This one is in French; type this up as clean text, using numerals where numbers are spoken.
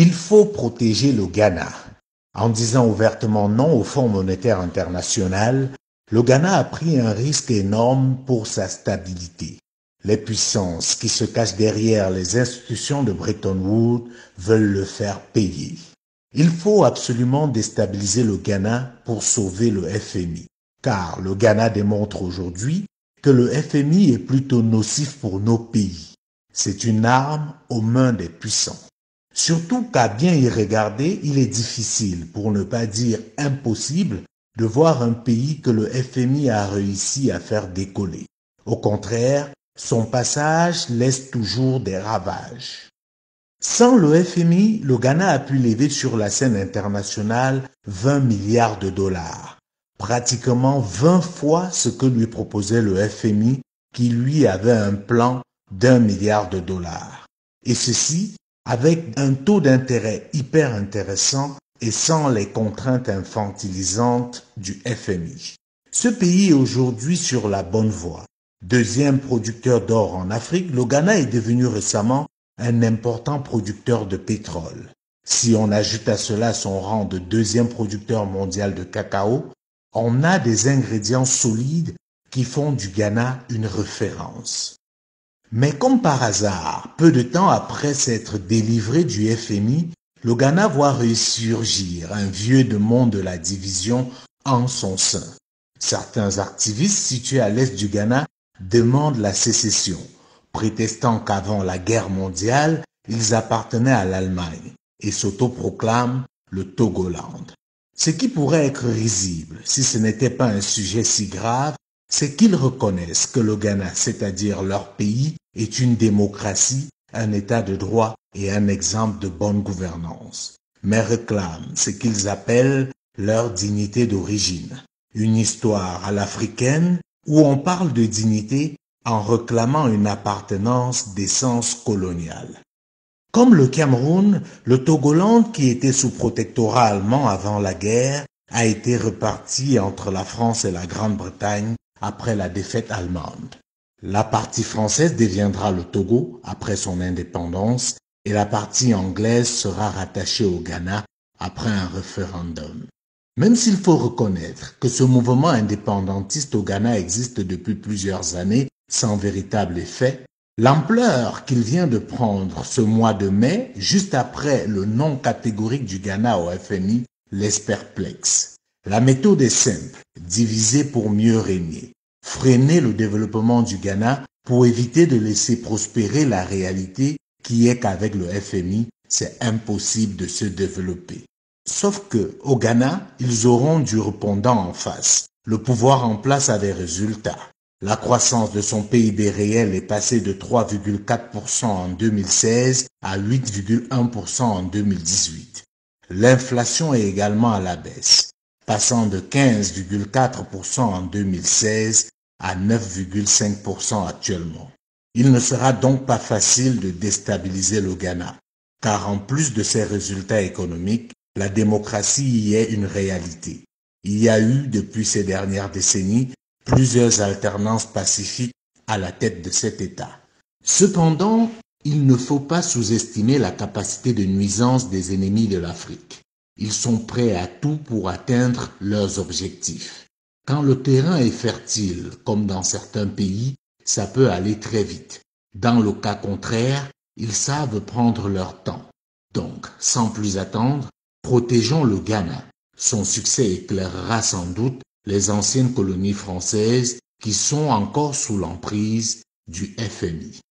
Il faut protéger le Ghana. En disant ouvertement non au Fonds monétaire international, le Ghana a pris un risque énorme pour sa stabilité. Les puissances qui se cachent derrière les institutions de Bretton Woods veulent le faire payer. Il faut absolument déstabiliser le Ghana pour sauver le FMI, car le Ghana démontre aujourd'hui que le FMI est plutôt nocif pour nos pays. C'est une arme aux mains des puissants. Surtout qu'à bien y regarder, il est difficile, pour ne pas dire impossible, de voir un pays que le FMI a réussi à faire décoller. Au contraire, son passage laisse toujours des ravages. Sans le FMI, le Ghana a pu lever sur la scène internationale 20 milliards de dollars, pratiquement 20 fois ce que lui proposait le FMI qui lui avait un plan d'1 milliard de dollars. Et ceci avec un taux d'intérêt hyper intéressant et sans les contraintes infantilisantes du FMI. Ce pays est aujourd'hui sur la bonne voie. Deuxième producteur d'or en Afrique, le Ghana est devenu récemment un important producteur de pétrole. Si on ajoute à cela son rang de deuxième producteur mondial de cacao, on a des ingrédients solides qui font du Ghana une référence. Mais comme par hasard, peu de temps après s'être délivré du FMI, le Ghana voit ressurgir un vieux démon de la division en son sein. Certains activistes situés à l'est du Ghana demandent la sécession, prétestant qu'avant la guerre mondiale, ils appartenaient à l'Allemagne et s'autoproclament le Togoland. Ce qui pourrait être risible si ce n'était pas un sujet si grave, c'est qu'ils reconnaissent que le Ghana, c'est-à-dire leur pays, est une démocratie, un état de droit et un exemple de bonne gouvernance, mais réclament ce qu'ils appellent leur dignité d'origine, une histoire à l'africaine où on parle de dignité en réclamant une appartenance d'essence coloniale. Comme le Cameroun, le Togoland, qui était sous protectorat allemand avant la guerre, a été reparti entre la France et la Grande-Bretagne après la défaite allemande. La partie française deviendra le Togo après son indépendance et la partie anglaise sera rattachée au Ghana après un référendum. Même s'il faut reconnaître que ce mouvement indépendantiste au Ghana existe depuis plusieurs années sans véritable effet, l'ampleur qu'il vient de prendre ce mois de mai, juste après le non catégorique du Ghana au FMI, laisse perplexe. La méthode est simple, diviser pour mieux régner, freiner le développement du Ghana pour éviter de laisser prospérer la réalité qui est qu'avec le FMI, c'est impossible de se développer. Sauf que, au Ghana, ils auront du répondant en face. Le pouvoir en place a des résultats. La croissance de son PIB réel est passée de 3,4% en 2016 à 8,1% en 2018. L'inflation est également à la baisse, passant de 15,4% en 2016 à 9,5% actuellement. Il ne sera donc pas facile de déstabiliser le Ghana, car en plus de ses résultats économiques, la démocratie y est une réalité. Il y a eu, depuis ces dernières décennies, plusieurs alternances pacifiques à la tête de cet État. Cependant, il ne faut pas sous-estimer la capacité de nuisance des ennemis de l'Afrique. Ils sont prêts à tout pour atteindre leurs objectifs. Quand le terrain est fertile, comme dans certains pays, ça peut aller très vite. Dans le cas contraire, ils savent prendre leur temps. Donc, sans plus attendre, protégeons le Ghana. Son succès éclairera sans doute les anciennes colonies françaises qui sont encore sous l'emprise du FMI.